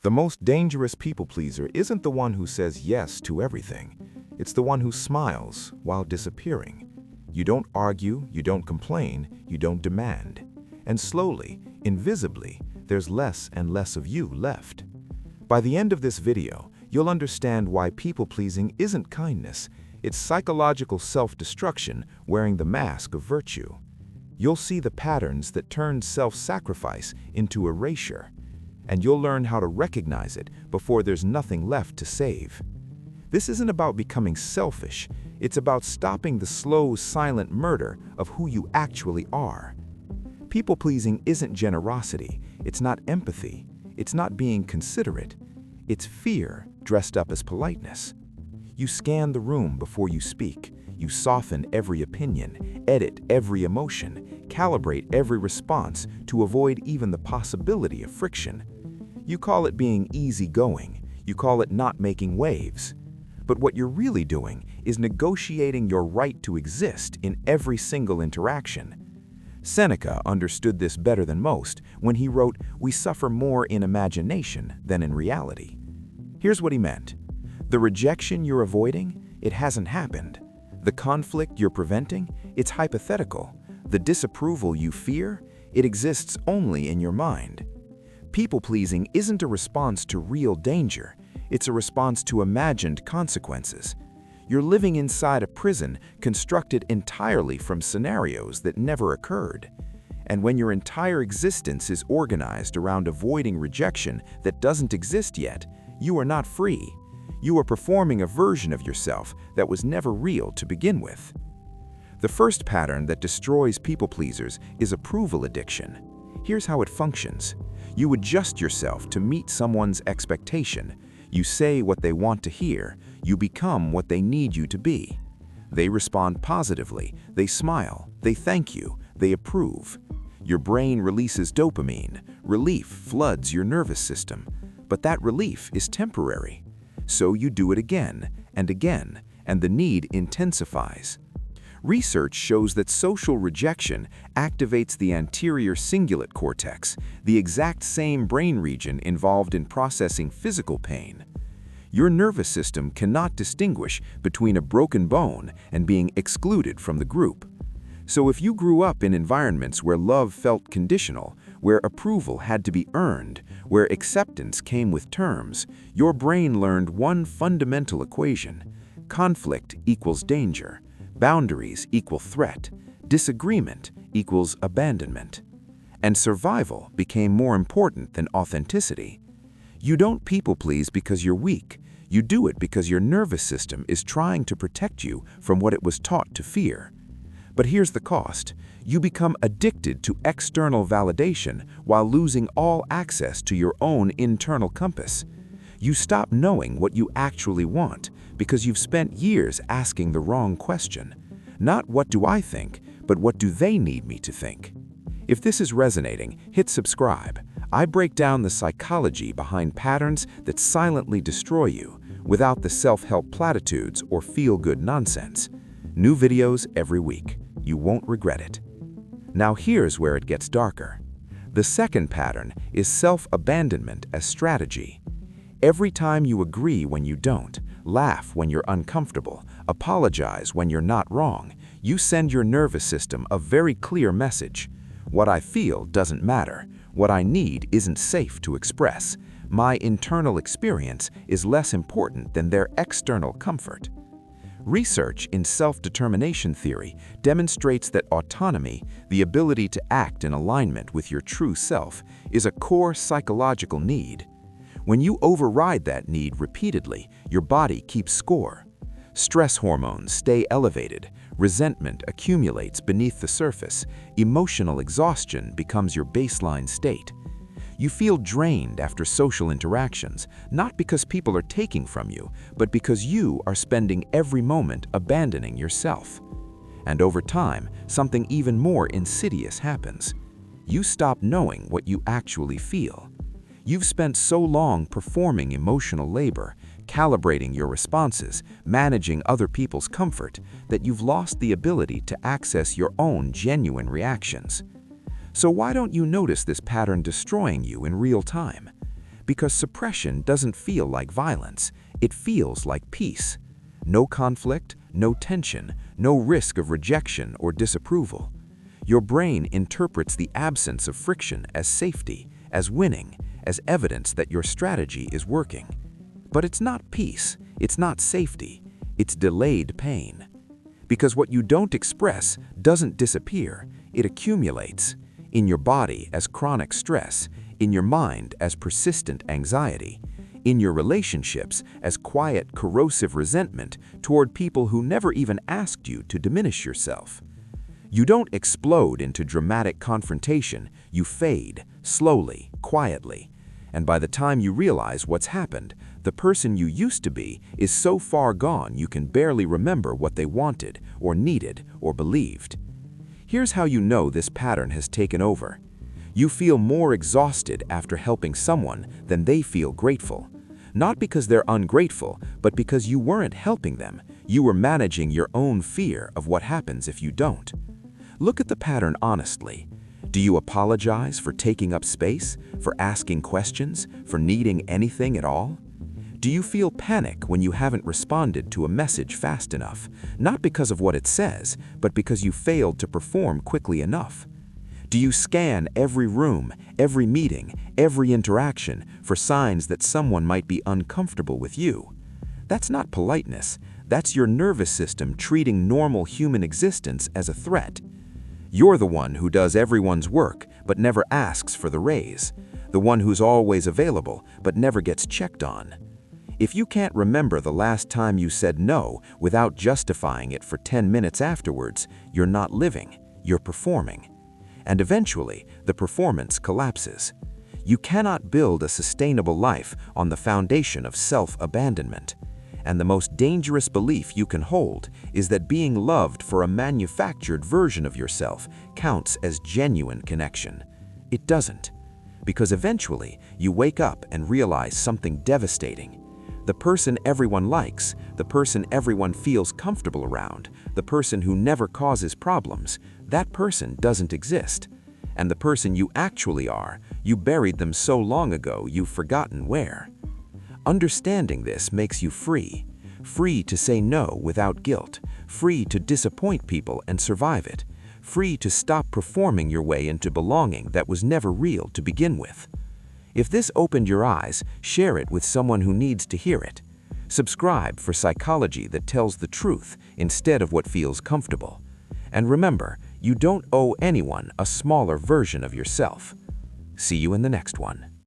The most dangerous people pleaser isn't the one who says yes to everything. It's the one who smiles while disappearing. You don't argue, you don't complain, you don't demand. And slowly, invisibly, there's less and less of you left. By the end of this video, you'll understand why people-pleasing isn't kindness. It's psychological self-destruction wearing the mask of virtue. You'll see the patterns that turn self-sacrifice into erasure. And you'll learn how to recognize it before there's nothing left to save. This isn't about becoming selfish. It's about stopping the slow, silent murder of who you actually are. People-pleasing isn't generosity. It's not empathy. It's not being considerate. It's fear dressed up as politeness. You scan the room before you speak. You soften every opinion, edit every emotion, calibrate every response to avoid even the possibility of friction. You call it being easygoing. You call it not making waves. But what you're really doing is negotiating your right to exist in every single interaction. Seneca understood this better than most when he wrote, "We suffer more in imagination than in reality." Here's what he meant. The rejection you're avoiding, it hasn't happened. The conflict you're preventing, it's hypothetical. The disapproval you fear, it exists only in your mind. People-pleasing isn't a response to real danger. It's a response to imagined consequences. You're living inside a prison constructed entirely from scenarios that never occurred. And when your entire existence is organized around avoiding rejection that doesn't exist yet, you are not free. You are performing a version of yourself that was never real to begin with. The first pattern that destroys people-pleasers is approval addiction. Here's how it functions. You adjust yourself to meet someone's expectation. You say what they want to hear. You become what they need you to be. They respond positively. They smile. They thank you. They approve. Your brain releases dopamine. Relief floods your nervous system. But that relief is temporary. So you do it again, and the need intensifies. Research shows that social rejection activates the anterior cingulate cortex, the exact same brain region involved in processing physical pain. Your nervous system cannot distinguish between a broken bone and being excluded from the group. So if you grew up in environments where love felt conditional, where approval had to be earned, where acceptance came with terms, your brain learned one fundamental equation. Conflict equals danger. Boundaries equal threat. Disagreement equals abandonment. And survival became more important than authenticity. You don't people-please because you're weak. You do it because your nervous system is trying to protect you from what it was taught to fear. But here's the cost. You become addicted to external validation while losing all access to your own internal compass. You stop knowing what you actually want because you've spent years asking the wrong question. Not what do I think, but what do they need me to think? If this is resonating, hit subscribe. I break down the psychology behind patterns that silently destroy you without the self-help platitudes or feel-good nonsense. New videos every week. You won't regret it. Now here's where it gets darker. The second pattern is self-abandonment as strategy. Every time you agree when you don't, laugh when you're uncomfortable, apologize when you're not wrong, you send your nervous system a very clear message. What I feel doesn't matter. What I need isn't safe to express. My internal experience is less important than their external comfort. Research in self-determination theory demonstrates that autonomy, the ability to act in alignment with your true self, is a core psychological need. When you override that need repeatedly, your body keeps score. Stress hormones stay elevated, resentment accumulates beneath the surface, emotional exhaustion becomes your baseline state. You feel drained after social interactions, not because people are taking from you, but because you are spending every moment abandoning yourself. And over time, something even more insidious happens. You stop knowing what you actually feel. You've spent so long performing emotional labor, calibrating your responses, managing other people's comfort, that you've lost the ability to access your own genuine reactions. So why don't you notice this pattern destroying you in real time? Because suppression doesn't feel like violence, it feels like peace. No conflict, no tension, no risk of rejection or disapproval. Your brain interprets the absence of friction as safety, as winning, as evidence that your strategy is working. But it's not peace, it's not safety, it's delayed pain. Because what you don't express doesn't disappear, it accumulates. In your body as chronic stress, in your mind as persistent anxiety, in your relationships as quiet, corrosive resentment toward people who never even asked you to diminish yourself. You don't explode into dramatic confrontation, you fade, slowly, quietly. And by the time you realize what's happened, the person you used to be is so far gone you can barely remember what they wanted, or needed, or believed. Here's how you know this pattern has taken over. You feel more exhausted after helping someone than they feel grateful. Not because they're ungrateful, but because you weren't helping them. You were managing your own fear of what happens if you don't. Look at the pattern honestly. Do you apologize for taking up space, for asking questions, for needing anything at all? Do you feel panic when you haven't responded to a message fast enough, not because of what it says, but because you failed to perform quickly enough? Do you scan every room, every meeting, every interaction for signs that someone might be uncomfortable with you? That's not politeness. That's your nervous system treating normal human existence as a threat. You're the one who does everyone's work but never asks for the raise, the one who's always available but never gets checked on. If you can't remember the last time you said no without justifying it for 10 minutes afterwards, you're not living, you're performing. And eventually, the performance collapses. You cannot build a sustainable life on the foundation of self-abandonment. And the most dangerous belief you can hold is that being loved for a manufactured version of yourself counts as genuine connection. It doesn't. Because eventually, you wake up and realize something devastating. The person everyone likes, the person everyone feels comfortable around, the person who never causes problems, that person doesn't exist. And the person you actually are, you buried them so long ago you've forgotten where. Understanding this makes you free. Free to say no without guilt, free to disappoint people and survive it, free to stop performing your way into belonging that was never real to begin with. If this opened your eyes, share it with someone who needs to hear it. Subscribe for psychology that tells the truth instead of what feels comfortable. And remember, you don't owe anyone a smaller version of yourself. See you in the next one.